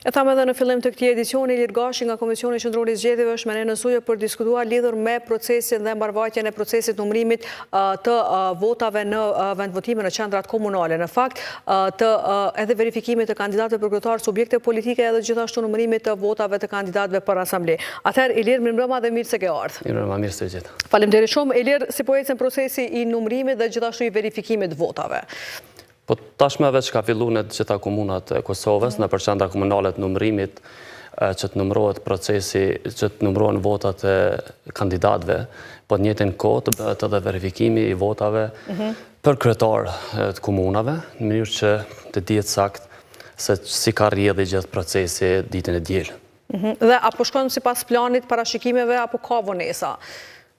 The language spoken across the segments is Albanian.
E thamë edhe në fillim të këtij edicioni, Ilir Gashi nga Komisioni Qendror i Zgjedhjeve është me ne në studio për diskutuar lidhur me procesin dhe mbarvajtjen e procesit numërimit të votave në vendvotime në qendrat komunale. Në fakt, edhe verifikimit të kandidatëve për kryetar subjekte politike edhe gjithashtu numërimit të votave të kandidatëve për asamble. Atëherë Ilir, mirëmbrëma dhe mirë se ke ardhur. Mirëmbrëma, mirë se gjithë. Faleminderit shumë. Ilir, si po ecën procesi i numërimit dhe gjithashtu i verifikimit të votave? Po tashme veç ka fillu në gjitha komunat e Kosovës, në përqendra komunale të numërimit, që të numërohet procesi, që të numërohen votat e kandidatëve, po në njëjtën kohë të bëhet edhe verifikimi i votave për kryetar të komunave, në mënyrë që të dihet sakt se si ka rrjedhë gjithë procesi ditën e diel. Dhe apo shkon sipas planit, parashikimeve, apo ka vonesa?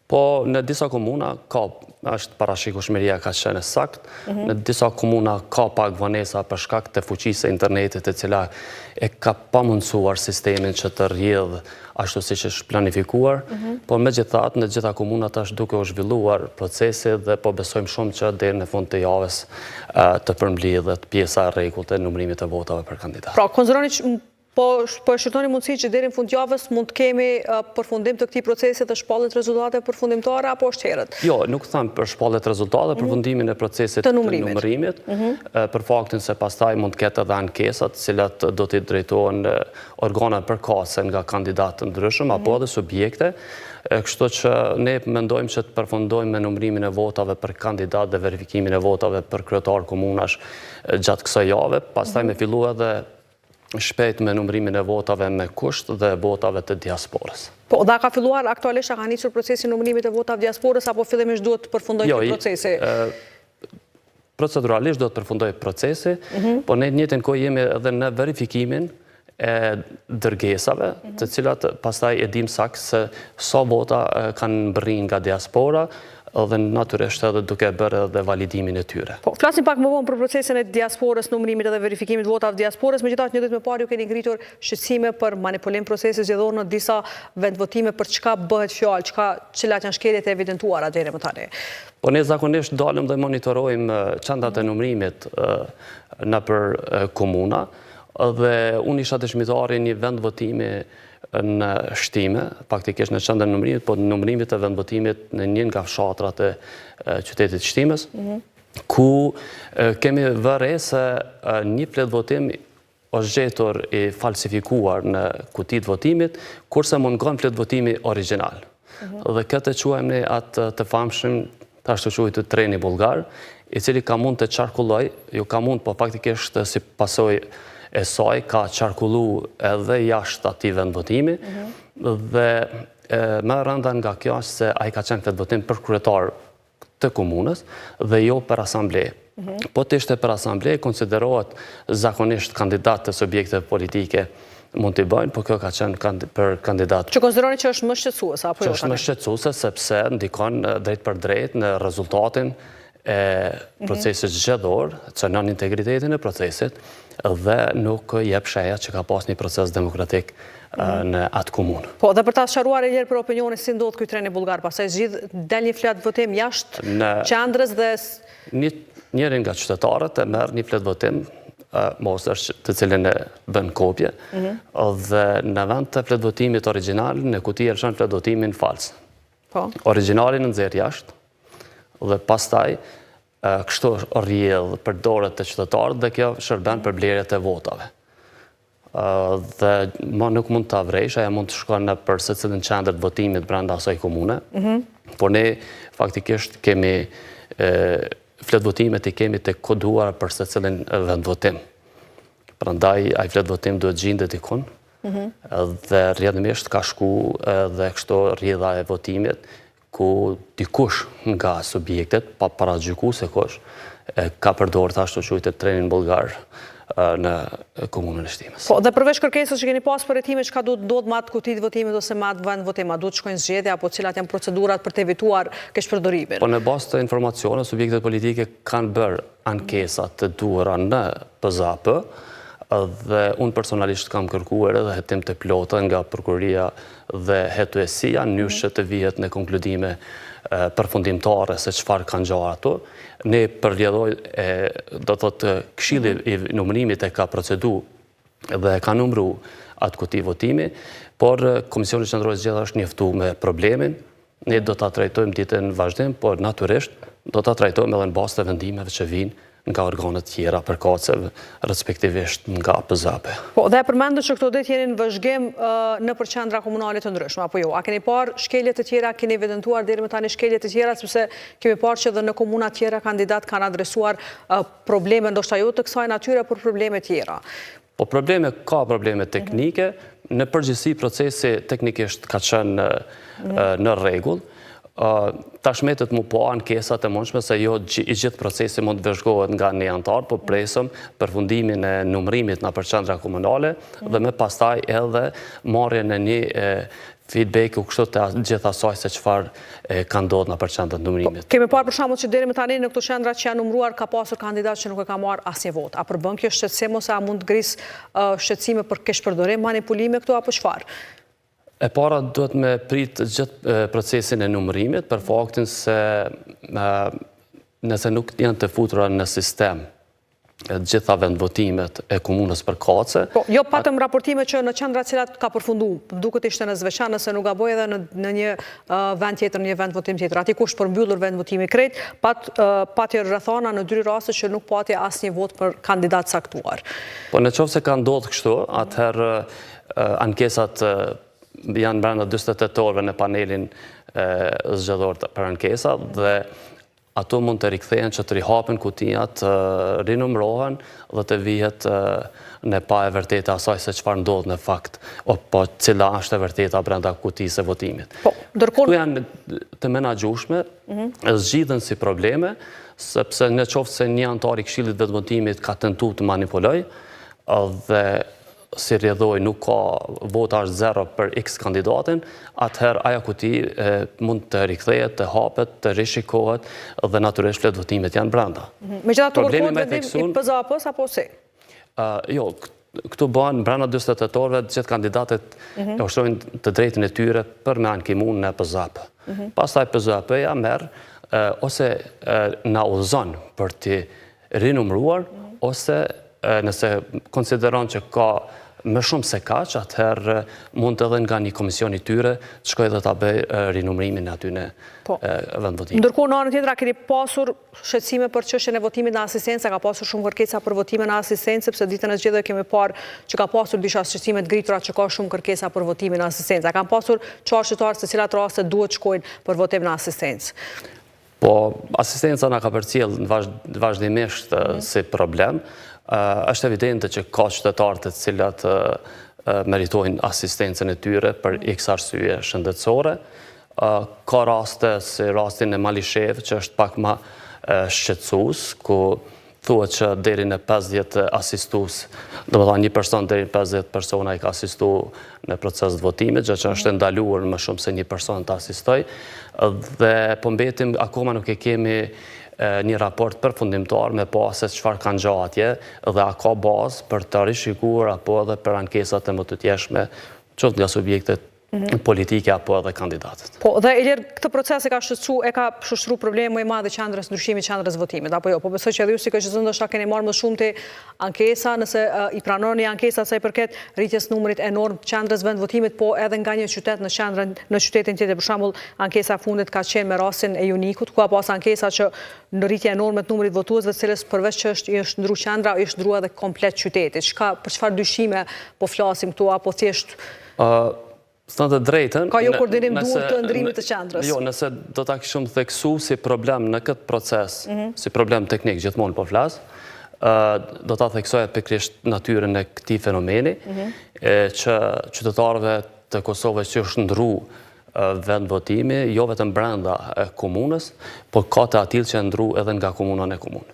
Po në disa komuna është parashikueshmëria ka qenë sakt, në disa komuna ka pak vonesa për shkak të fuqisë së internetit e cila e ka pamundsuar sistemin që të rrjedhë ashtu siç është planifikuar, por megjithatë në gjitha komunat është duke u zhvilluar procesi dhe po besojmë shumë që deri në fund të javës të përmbledhet pjesa e rregullt e numërimit të votave për kandidat. Pra, konsideroni po e shqyrtoni mundësi që deri në fund javës mund të kemi përfundim të këtij procesi dhe shpalljet rezultate përfundimtare apo është herët? Jo, nuk them për shpalljet rezultate, përfundimin e procesit të numërimit, për faktin se pastaj mund të ketë edhe ankesat, të cilat do t'i drejtohen organe përkatëse nga kandidatë të ndryshëm apo edhe subjekte. Kështu që ne mendojmë që të përfundojmë me numërimin e votave për kandidat dhe verifikimin e votave për kryetar komunash gjatë kësaj jave, pastaj me fillu edhe shpejt me numërimin e votave me kusht dhe votave të diasporës. Po, dhe ka filluar aktualisht, ka nisur procesi numërimit e votave diasporës, apo fillimisht duhet të përfundojë këtë procesi? Proceduralisht duhet të përfundojë procesi, po ne në njëjtën kohë jemi edhe në verifikimin e dërgesave, të cilat pastaj e dim sakt se sa vota kanë mbërrinë nga diaspora, dhe natyrisht edhe duke bërë edhe validimin e tyre. Po, flasim pak më vonë për procesin e diasporës, numërimit edhe verifikimit votave diasporës, megjithatë një ditë më parë ju keni ngritur shqetësime për manipulim procesi zgjedhor në disa vendvotime, për çka bëhet fjalë, cilat janë shkeljet e evidentuara deri më tani. Po ne zakonisht dalim dhe monitorojmë qendrat e numërimit nëpër komuna, dhe unë isha dëshmitari një vendvotimi në shtime, faktikisht në qendrën e numërimit, po në numërimit e vendvotimit në një nga fshatrat e qytetit Shtimës, ku kemi vëre se një fletvotim është gjetur i falsifikuar në kutit votimit, kurse mungon fletvotimi original. Dhe këtë quajmë ne atë të famshëm, të ashtu quajtur treni bullgar, i cili ka mund të qarkulloj, jo ka mund, po faktikisht si pasoj e saj ka qarkullu edhe jashtë atij vendvotimi dhe më rënda nga kjo është se ai ka qenë vendvotim për kryetar të komunës dhe jo për asamble. Po të ishte për asamble, konsiderohet zakonisht kandidat të subjekte politike mund t'i bëjnë, po kjo ka qenë për kandidat. Që konsideroni që është më shqetësuese apo jo? Që është më shqetësuese sepse ndikon drejt për drejt në rezultatin e procesit zgjedhor, cënon integritetin e procesit dhe nuk jep sheja që ka pas një proces demokratik në atë komunë. Po, dhe për ta sqaruar e njerë për opinionin si ndodh ky treni bullgar, pastaj del një flet votim jashtë qendrës dhe njëri nga qytetarët e merr një flet votim mosër të cilin e bën kopje dhe në vend të flet votimit origjinal në kuti e lëshon flet votimin fals. Origjinalin nxjerr jashtë dhe pastaj kështu rrjedh për dorët të qytetarët dhe kjo shërben për blerjet e votave. Dhe ma nuk mund të avrejsh, aja mund të shkon në për secilin qendër të votimit brenda asaj komune, por ne faktikisht kemi fletvotimet i kemi të koduar për secilin vendvotim. Prandaj ai fletvotim duhet gjendet ikun, dhe rrjedhimisht ka shku dhe kështu rrjedha e votimit ku dikush nga subjektet, pa paragjyku se kush, ka përdorur ashtu quajtur trenin bullgar në komunën e Shtimës. Po, dhe përveç kërkesës që keni pas për hetime, çka duhet ndodh me atë kuti të votimit ose me atë vend votim, a duhet të shkojnë zgjedhje apo cilat janë procedurat për të evituar keqpërdorimin? Po në bazë të informacione, subjektet politike kanë bërë ankesa të duhura në PZAP dhe unë personalisht kam kërkuar edhe hetim të plotë nga prokuroria dhe hetuesia në mënyrë që të vihet në konkludime përfundimtare se çfarë kanë gjarë ato. Ne përvjedhoj, do thotë Këshilli i numërimit e ka procedu dhe ka numru atë kuti votimi, por Komisioni Qendror i Zgjedhjeve është njoftu me problemin. Ne do ta trajtojmë ditën në vazhdim, por natyrisht do ta trajtojmë edhe në bazë të vendimeve që vijnë nga organet tjera përkatëse, respektivisht nga PZAP. Po, dhe përmendu që këto ditë jeni në vëzhgim në për qendra komunale të ndryshme, apo jo? A keni parë shkeljet të tjera, keni evidentuar deri më tani shkeljet të tjera, sepse kemi parë që edhe në komuna tjera kandidat kanë adresuar probleme, ndoshta jo të kësaj natyre, por probleme tjera. Po ka probleme teknike, në përgjithësi procesi teknikisht ka qenë në rregull. Tashmetet mu po ankesat e mundshme se jo i gjithë procesi mund të vëzhgohet nga një antar, po presëm përfundimin e numrimit në për qendra komunale dhe me pastaj edhe marrjen e një feedback u kështu të gjithë asaj se çfarë ka ndodhur në për qendrat numrimit. Kemi parë për shembull që deri më tani në këto qendra që janë numruar ka pasur kandidat që nuk e ka marrë asnjë vot. A përbën kjo shqetësim ose a mund të gris shqetësime për keshpërdorim, manipulime këtu apo çfarë? E para duhet me prit gjithë procesin e numërimit për faktin se nëse nuk janë të futura në sistem gjitha vendvotimet e komunës përkatëse. Po, jo patëm raportime që në qendra cilat ka përfundu, duket ishte në zveçan nëse nuk gaboj edhe në një vend tjetër, një vendvotim tjetër. Ati kush përmbyllur vendvotimi krejt, pati rrethana në 2 raste që nuk pati asnjë vot për kandidat saktuar. Po në qoftë se ka ndodhur kështu, atëherë ankesat janë brenda 48 orëve në panelin zgjedhor për ankesa dhe ato mund të rikthehen që të rihapen kutijat, rinumrohen dhe të vihet në pa e vërteta asaj se çfarë ndodh në fakt, po cila është e vërteta brenda kutisë së votimit. Këtu janë të menaxhueshme, zgjidhen si probleme, sepse në qoftë se një antar i Këshillit Vetëvotimit ka tentuar të manipulojë dhe si rrjedhoj nuk ka vota është 0 për X kandidatin, atëherë aja kuti mund të rikthehet, të hapet, të rishikohet dhe natyrisht vetëvotimet janë brenda. Megjithatë kërkohet vendim i PZAP-s apo si? Jo, këtu bëhen brenda 48 orëve të gjithë kandidatët e ushtrojnë të drejtën e tyre për me ankimun në PZAP. Pastaj PZAP-ja merr ose na udhëzon për të rinumruar ose nëse konsideron që ka më shumë se kaq, atëherë mund edhe nga një komision i tyre të shkojë dhe ta bëj rinumrimin aty në vendvotim. Ndërkohë në anën tjetër keni pasur shqetësime për çështjen e votimit në asistencë, ka pasur shumë kërkesa për votime në asistencë, sepse ditën e zgjedhjeve kemi parë që ka pasur disa shqetësime të gritura që ka shumë kërkesa për votimin në asistencë. Kanë pasur çfarë qytetarë se cilat raste duhet shkojnë për votim në asistencë. Po, asistenca na ka përcjell vazhdimisht si problem. Është evidente që ka qytetarë të cilat meritojnë asistencën e tyre për x arsye shëndetësore. Ka raste si rastin e Malishev, që është pak më shqetësues, ku thuhet që deri në 50 asistus, domethënë një person deri në 50 persona i ka asistuar në proces të votimit, gjë që është ndaluar më shumë se një person të asistoj, dhe po mbetim akoma nuk e kemi një raport përfundimtar me pa se çfarë kanë gjatë atje dhe a ka bazë për të rishikuar apo edhe për ankesat e më të tjeshme, qoftë nga subjektet politike apo edhe kandidatët. Po, dhe Ilir, këtë proces e ka shushtru probleme më i madh qendrës ndryshimit, qendrës votimit, apo jo? Po besoj që edhe ju si KQZ ndoshta keni marrë më shumë të ankesa, nëse i pranoni ankesat sa i përket rritjes numrit enorm qendrës vendvotimit, po edhe nga një qytet në qytetin tjetër, për shembull, ankesa e fundit ka qenë me rastin e Junikut, ku ka pas ankesa që në rritje enorme të numrit votuesve, të cilës përveç që është ndru qendra, është ndruar edhe komplet qyteti. Për çfarë dyshime po flasim këtu, apo thjesht Së të drejtën... Ka jo koordinim dur të ndrimit të qendrës? Jo, nëse do ta kishim theksu si problem në këtë proces, si problem teknik, gjithmonë po flas, do ta theksoja pikërisht natyrën e këtij fenomeni, që qytetarëve të Kosovës që është ndru vendvotimi, jo vetëm brenda komunës, por ka të atill që ndru edhe nga komuna në komunë.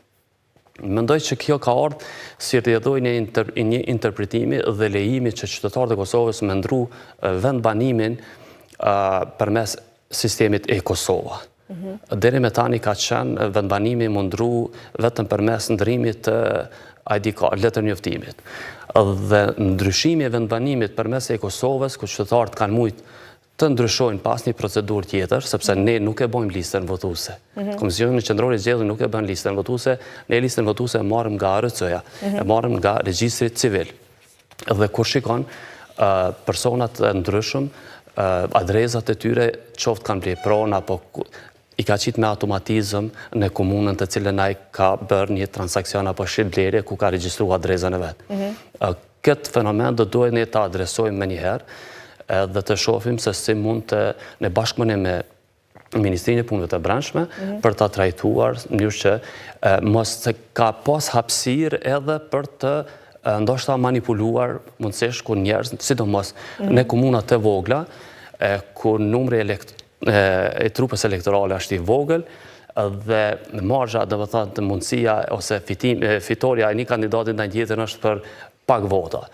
Mendoj që kjo ka ardhur si rrjedhoj një interpretimi dhe lejimi që qytetarët e Kosovës me ndru vendbanimin përmes sistemit e-Kosova. Deri me tani ka qenë vendbanimi mundru vetëm përmes ndrimit të ID card, letër njoftimit. Dhe ndryshimi e vendbanimit përmes e-Kosovës, ku qytetarët kanë mujtë të ndryshojnë pas një procedur tjetër, sepse ne nuk e bojmë listën votuese. Komisioni Qendror i Zgjedhjeve nuk e bën listën votuese, ne listën votuese e marrim nga ARC-ja, e marrim nga regjistri civil. dhe kur shikon personat e ndryshëm, adresat e tyre qoftë kanë blerë pronë apo i ka qitë me automatizëm në komunën të cilën ai ka bërë një transakcion apo shit blerje ku ka regjistru adresën e vetë. Këtë fenomen do duhet ne ta adresojmë me njëherë dhe të shohim se si mund të në bashkëpunim me Ministrinë e Punëve të Brendshme për ta trajtuar në mënyrë që mos të ka pas hapësirë edhe për të ndoshta manipuluar mundësisht ku njerëz, sidomos në komunat e vogla, ku numri e trupës elektorale është i vogël dhe margja, domethënë të mundësia ose fitoria e një kandidati ndaj tjetrit është për pak vota.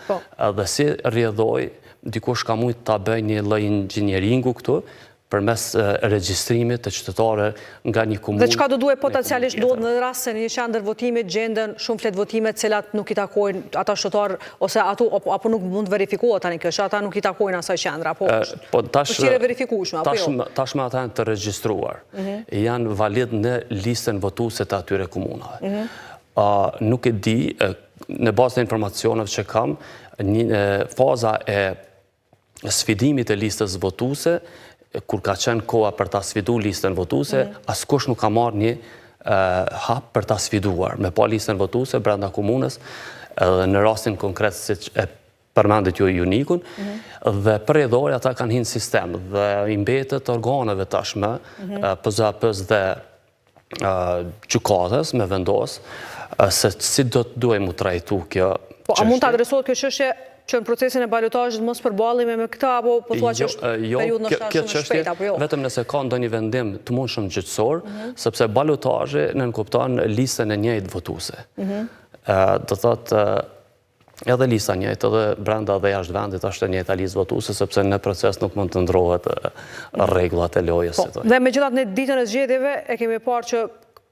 Dhe si rrjedhoi dikush ka mujt ta bëjë një lloj inxhinieringu këtu përmes regjistrimit të qytetarëve nga një komunë. Dhe çka do duhet potencialisht ndodh në rast se në një qendër votimi gjenden shumë flet votime të cilat nuk i takojnë ata shtetëror ose apo nuk mund verifikohet tani kjo, ata nuk i takojnë asaj qendre apo është verifikueshme apo jo? Tashmë ata janë të regjistruar. Janë valid në listën votuese të atyre komunave. Nuk e di në bazë të informacioneve që kam, faza e sfidimit të listës votuese, kur ka qenë koha për ta sfidu listën votuese, askush nuk ka marrë një hap për ta sfiduar me pa listën votuese brenda komunës, dhe në rastin konkret siç e përmendit ju unikun, dhe për rrjedhore ata kanë hinë sistem dhe i mbetet organeve tashmë, PZAP-s dhe gjykatës me vendos se si do të duhej mu trajtu kjo çështje. Po a mund të adresohet kjo çështje që në procesin e balotazhit mos përballemi me këtë apo po thua që është periudhë ndoshta shumë shpejt apo jo? Vetëm nëse ka ndonjë vendim të mundshëm gjyqësor, sepse balotazhi nënkupton listën e njëjtë votuese. Do thotë edhe lista njëjtë edhe brenda dhe jashtë vendit është e njëjta listë votuese sepse në proces nuk mund të ndrohet rregullat e lojës. Dhe megjithatë në ditën e zgjedhjeve e kemi parë që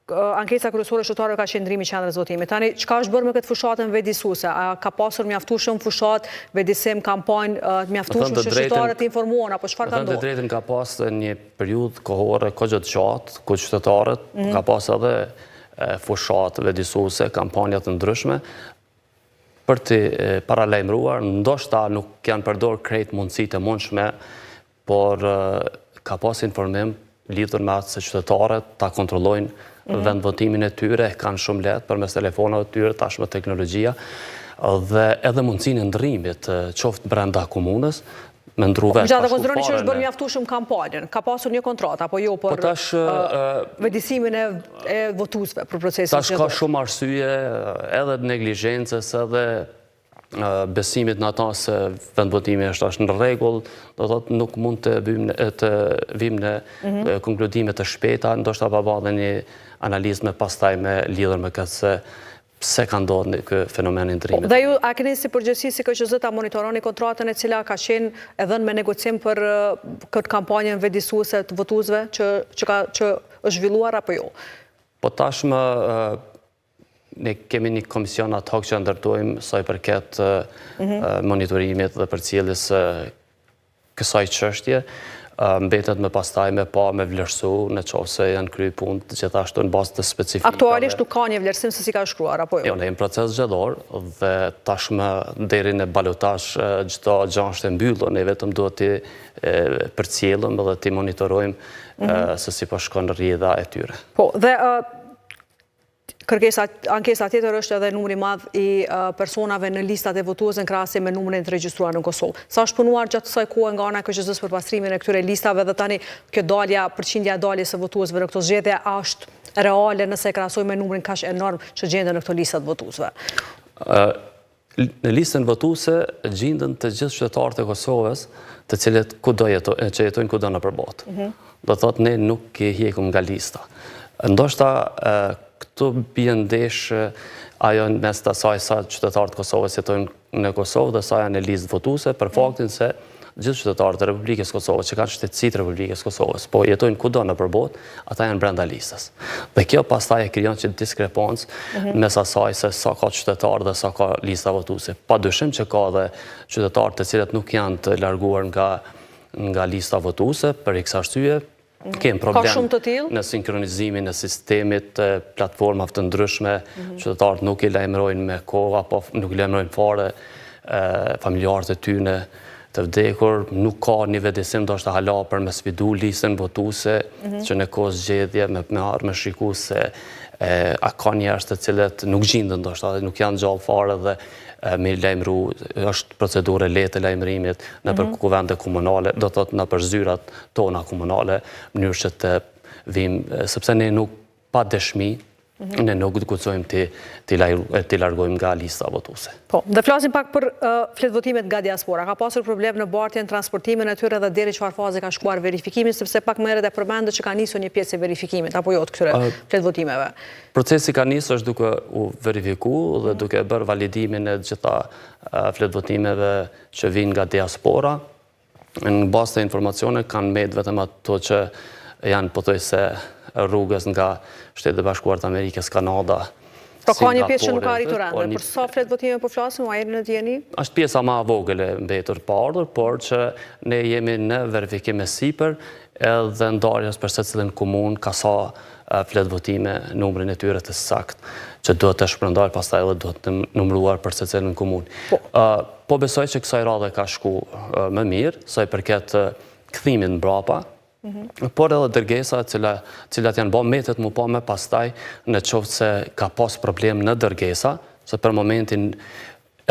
ankesa kryesore shtetërore ka qenë ndrimi i qendrës votimit. Tani çka është bërë me këtë fushatën vedisuese? A ka pasur mjaftueshëm fushat, vedisim, kampanjë mjaftueshme që qytetarët të informohen apo çfarë ka ndodhur? Të drejtën ka pas një periudhë kohore kogja të gjatë ku qytetarët ka pas edhe fushat vedisuese, kampanja të ndryshme për të paralajmëruar, ndoshta nuk janë përdorur krejt mundësitë e mundshme, por ka pas informim lidhur me atë se qytetarët ta kontrollojnë vend votimin e tyre, kanë shumë lehtë përmes telefonave të tyre, tashmë teknologjia, dhe edhe mundësinë e ndrrimit, qoftë brenda komunës, me ndru vetë. Gjatë konsideroni që është bërë mjaftueshëm kampanjën, ka pasur një kontroll apo jo për vedisimin e votuesve për procesin tash ka shumë arsye, edhe neglizhencës, edhe besimit në ata se vendvotimi është në rregull, do thotë nuk mund të vim në konkludime të shpejta, ndoshta pa bërë një analizë me pastaj me lidhur me këtë se ka ndodhur në ky fenomen i ndrimit. Dhe ju a keni si përgjegjësi si KQZ ta monitoroni kontratën e cila ka qenë e dhënë me negocim për këtë kampanjën vedisuese të votuesve që është zhvilluar apo jo? Po tashmë ne kemi një komision ad hoc që ndërtojmë sa i përket monitorimit dhe përcjelljes kësaj çështje. Mbetet me pastaj me vlerësu në qoftë se janë kryer punë gjithashtu në bazë të specifikave. Aktualisht nuk ka një vlerësim se si ka shkruar apo jo? Jo, ne jemi proces zgjedhor dhe tashmë deri në balotazh çdo gjë është e mbyllur, ne vetëm duhet të përcjellëm dhe të monitorojmë se si po shkon rrjedha e tyre. Po, dhe ankesa tjetër është edhe numri madh i personave në listat e votuesve në krahasim me numrin të regjistruar në Kosovë. Sa është punuar gjatë kësaj kohe nga ana e KQZ-s për pastrimin e këtyre listave dhe tani kjo përqindja e daljes së votuesve në këto zgjedhje është reale nëse e krahasojmë me numrin kaq enorm që gjenden në këto lista të votuesve? Në listën votuese gjenden të gjithë qytetarët e Kosovës, të cilët që jetojnë kudo nëpër botë. Do thotë ne nuk i hekum nga lista. Ndoshta këtu bie ndesh ajo mes të asaj sa qytetarët e Kosovës jetojnë në Kosovë dhe sa janë në listë votuese, për faktin se gjithë qytetarët e Republikës Kosovës që kanë shtetësitë Republikës Kosovës, po jetojnë kudo nëpër botë, ata janë brenda listës. Dhe kjo pastaj e krijon që diskrepancë mes asaj se sa ka qytetarë dhe sa ka lista votuese. Padyshim që ka edhe qytetarë të cilët nuk janë të larguar nga lista votuese për x arsye. Kemë problem në sinkronizimin e sistemit, platformave të ndryshme, qytetarët nuk i lajmërojnë me kohë, apo nuk i lajmërojnë fare familjarët e tyne të vdekur, nuk ka një vendisim do është hala për me sfidu listën votuse, që në kohë zgjedhje me arë me shiku se a ka njerëz të cilët nuk gjindën do është, nuk janë gjallë fare dhe me lajmëru, është procedurë lehtë e lajmërimit në për kuvende komunale, do të thotë në për zyrat tona komunale, mënyrë që të vim, sepse ne nuk pa dëshmi, ne nuk guxojmë të largojmë nga lista votuese. Po, dhe flasim pak për fletvotimet nga diaspora. Ka pasur problem në bartjen, transportimin e tyre dhe deri çfarë faze ka shkuar verifikimi, sepse pak më herët e përmendët që ka nisur një pjesë e verifikimit, apo jo të këtyre fletvotimeve. Procesi ka nisur është duke u verifikuar dhe duke bërë validimin e gjitha fletvotimeve që vinë nga diaspora. Në bazë të informacione kanë mbet vetëm ato që janë pothuajse rrugës nga Shtetet e Bashkuara të Amerikës, Kanada, Pra ka një pjesë që nuk ka arritur ende. Për sa fletvotime po flasim, a jeni në dieni? Është pjesa ma vogël e mbetur pa ardhur, por që ne jemi në verifikim e sipër edhe ndarjes për secilin komunë ka sa fletvotime, numrin e tyre të sakt, që duhet të shpërndar, pastaj edhe duhet të numëruar për secilin komunë. Po besoj që kësaj radhe ka shku më mirë, sa i përket kthimin mbrapa, por edhe dërgesa cilat janë bërë metet mu pa me pastaj në qoftë se ka pas problem në dërgesa, se për momentin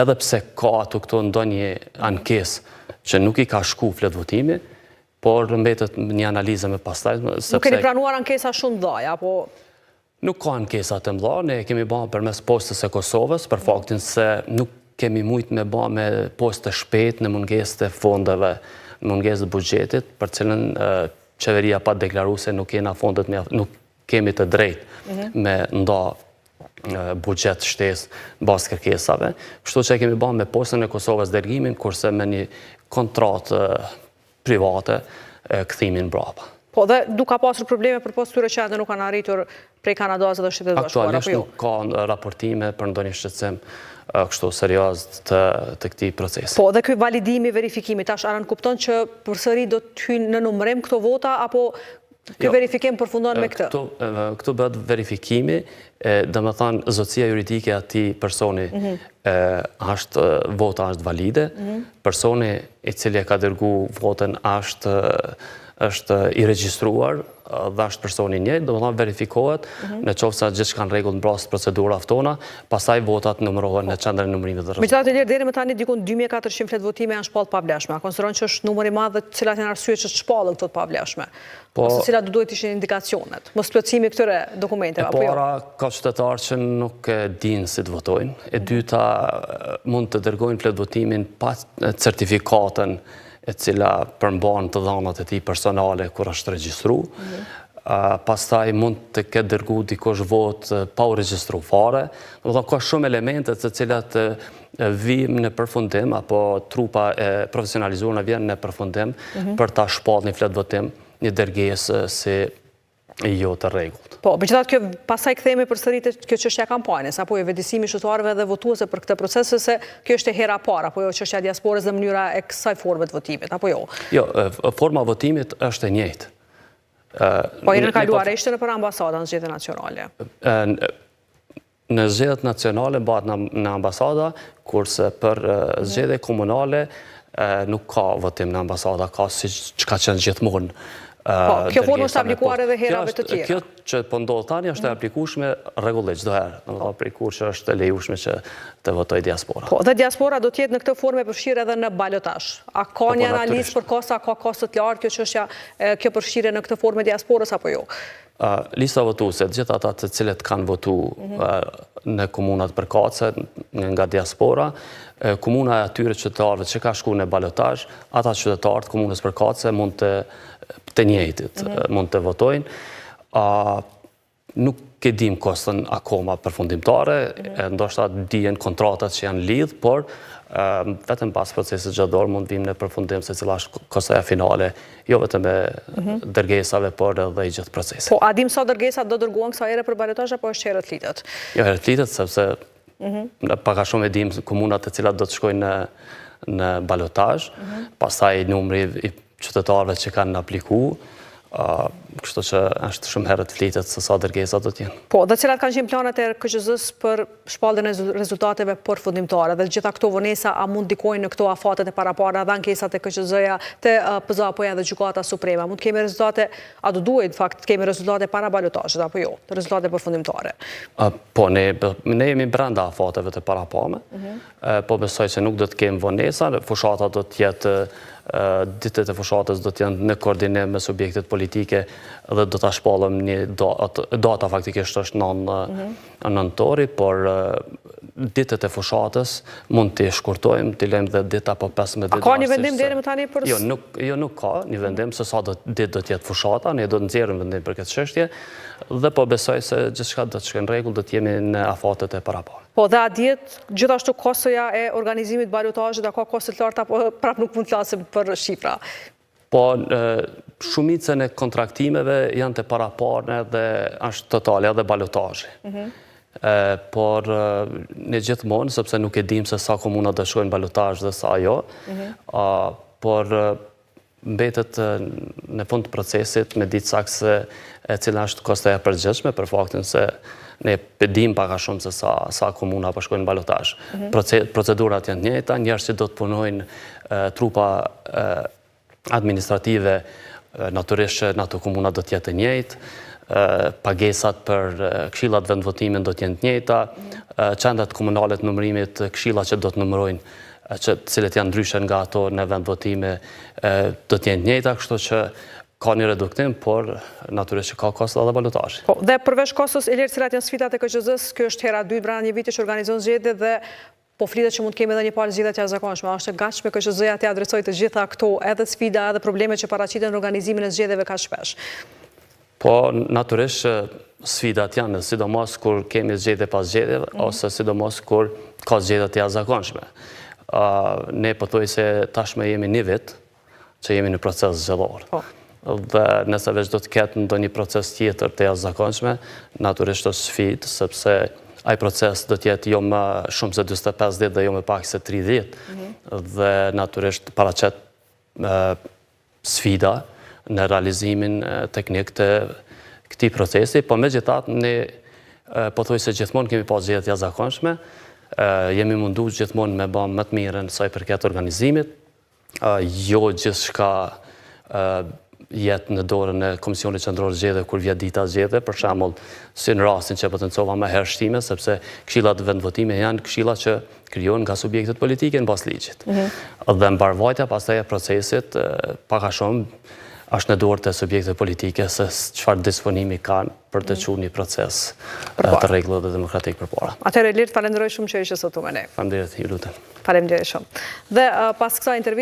edhe pse ka ato këto ndonjë ankes që nuk i ka shku fletvotimi, por mbetet një analizë me pastaj. Nuk keni pranuar ankesa shumë dhaja, apo? Nuk ka ankesa të mëdha, ne kemi bërë përmes postës e Kosovës, për faktin se nuk kemi mujtë me bërë me postë shpejt në mungesë të fondeve, në mungesë të buxhetit, për cilën qeveria pa deklaru se nuk kena fondet, nuk kemi të drejtë me nda buxhet shtesë bazë kërkesave. Kështu që kemi bërë me postën e Kosovës dërgimin, kurse me një kontratë private kthimin mbrapa. Po, dhe nuk ka pasur probleme për postë tyre që ende nuk kanë arritur prej Kanadasë dhe Shtetet e Bashkuara, apo jo? Aktualisht nuk ka raportime për ndonjë shqetësim kështu serioz të këtij procesi. Po, dhe ky validimi, verifikimi, tash aran kupton që përsëri do të hyjnë në numërim këto vota, apo ky verifikim përfundon me këtë? Këtu bëhet verifikimi, domethënë zotësia juridike e atij personi vota është valide, personi i cili e ka dërguar votën është i regjistruar dhe është personi njëjtë, domethënë verifikohet në qoftë se gjithçka në rregull mbas procedura aftona, pastaj votat numërohen në qendrën e numërimit të rrezikut. Megjithatë deri më tani dikun 2400 fletvotime janë shpallë pavlefshme. A konsideron që është numër i madh dhe cilat janë arsyet që shpallën këto të pavlefshme? Ose cilat duhet të ishin indikacionet? Mos plotësimi këtyre dokumenteve apo jo? Para ka qytetarë që nuk dinë si të votojnë. E dyta mund të dërgojnë fletvotimin pa certifikatën e cila përmban të dhanat e tij personale kur është regjistru. Pastaj mund të ketë dërgu dikush vot pa u regjistru fare. Domethënë ka shumë elemente të cilat vijmë në përfundim, apo trupa e profesionalizuar në vjen në përfundim për ta shpallë një fletvotim, një dërgesë si jo të rregullt. Po, megjithatë kjo pastaj kthehemi përsëri te kjo çështja e kampanjës, apo jo vendisimi shqiptarëve dhe votuesve për këtë proces, se kjo është e hera parë, apo jo çështja e diasporës dhe mënyra e kësaj forme të votimit, apo jo? Jo, forma e votimit është e njëjtë. Po jeni kaluar ishte në për ambasadën në zgjedhjet nacionale. Në zgjedhjet nacionale bëhet në ambasada, kurse për zgjedhjet komunale nuk ka votim në ambasada, ka siç ka qenë gjithmonë. Po, kjo formë është aplikuar edhe herave të tjera. Kjo që po ndodh tani është e aplikueshme rregullisht çdo herë, domethënë për kur që është e lejueshme që të votojë diaspora. Po, dhe diaspora do të jetë në këtë formë e përfshirë edhe në balotazh. A ka një analizë për kosta, ka kosto të lartë kjo çështja, kjo përfshirje në këtë formë diasporës apo jo? Lista votuese, të gjithë ata të cilët kanë votuar në komunat përkatëse nga diaspora, komuna e atyre qytetarëve që ka shkuar në balotazh, ata qytetarë të komunës përkatëse mund të njëjtit mund të votojnë. Nuk e dim kostën akoma përfundimtare, ndoshta dihen kontratat që janë lidh, por vetëm pas procesit gjatëdor mund vim në përfundim se cila është kostaja finale, jo vetëm me dërgesave, por edhe i gjithë procesit. Po, a dim sa dërgesa do dërguan kësa ere për balotazh apo është herët litet? Jo, herët litet, sepse paka shumë e dim komunat e cilat do të shkojnë në balotazh, pastaj numri i qytetarëve që kanë aplikuar, Kështu që është shumë herët flitet se sa dërgesa do t'jenë. Po, dhe cilat kanë qenë planet e KQZ-s për shpalljen e rezultateve përfundimtare dhe gjitha këto vonesa a mund ndikojnë në këto afatet e parapara dhe ankesat e KQZ-ja te PZ apo edhe Gjykata Supreme? Mund të kemi rezultate, a do duhet në fakt të kemi rezultate para balotazhit apo jo, rezultate përfundimtare? Po, ne jemi brenda afateve të parapame, po besoj që nuk do të kemi vonesa, fushata do të jetë ditët e fushatës do të jenë në koordinim me subjektet politike dhe do të shpallëm një data faktikisht është 9 nëntori, por ditët e fushatës mund të shkurtojmë, të lejmë dhe dita po 15 ditë. A ka një vendim deri më tani për... Jo, nuk ka një vendim se sa ditë do të jetë fushata, ne do të nxjerrim vendim për këtë çështje dhe po besoj se gjithçka do të shkojë në rregull, do të jemi në afatet e parapara. Po dhe a djetë gjithashtu kostoja e organizimit balotazhit, a ka kosto të larta, apo prap nuk mund të flasim për shifra? Po, shumicën e kontraktimeve janë të paraparme dhe është totale edhe balotazhi. Por ne gjithmonë, sepse nuk e dim se sa komuna do shkojnë balotazh dhe sa jo, por mbetet në fund të procesit me ditë saktë se cila është kostoja e përgjithshme për faktin se ne pedim paka shumë se sa komuna po shkojnë në balotazh. Procedurat janë të njëjta, njerëz që do të punojnë trupa administrative, natyrisht që në ato komuna do të jetë të njëjtë, pagesat për këshillat vendvotime do të jenë të njëjta, qendrat komunale të numërimit, këshillat që do të numërojnë, cilët janë ndryshe nga ato në vendvotime, do të jenë të njëjta, kështu që ka një reduktim, por natyrisht që ka kosto dhe balotazhi. Po, dhe përveç kostos, Ilir, cilat janë sfidat e KQZ-s, kjo është hera 2 brenda një viti që organizon zgjedhje dhe po flitet që mund të kemi edhe një palë zgjedhje të jashtëzakonshme. Është e gatshme KQZ-ja të adresojë të gjitha këto edhe sfida edhe probleme që paraqiten në organizimin e zgjedhjeve kaq shpesh? Po, natyrisht sfidat janë, sidomos kur kemi zgjedhje pas zgjedhjeve, ose sidomos kur ka zgjedhje të jashtëzakonshme. Ne pothuaj se tashmë jemi një vit që jemi në proces zgjedhor. Dhe nëse veç do të ketë ndonjë proces tjetër të jashtëzakonshme, natyrisht është sfidë, sepse ai proces do të jetë jo më shumë se 45 ditë dhe jo më pak se 30, dhe natyrisht paraqet sfida në realizimin teknik të këtij procesi, po megjithatë ne pothuaj se gjithmonë kemi pas zgjedhje të jashtëzakonshme, jemi munduar gjithmonë me bë më të mirën sa i përket organizimit, jo gjithçka jetë në dorën e Komisionit Qendror Zgjedhje kur vjen dita zgjedhje, për shembull, si në rastin që potencova më herë shtime, sepse këshillat vendvotime janë këshilla që krijohen nga subjektet politike në bazë ligjit. Dhe mbarvajtja pastaj e procesit pak a shumë është në dorë të subjektet politike se çfarë disponimi kanë për të çuar një proces të rregullt dhe demokratik përpara. Atëherë Ilir, falenderoj shumë që ishe sot me ne. Faleminderit, ju lutem. Faleminderit shumë. Dhe pas kësaj interviste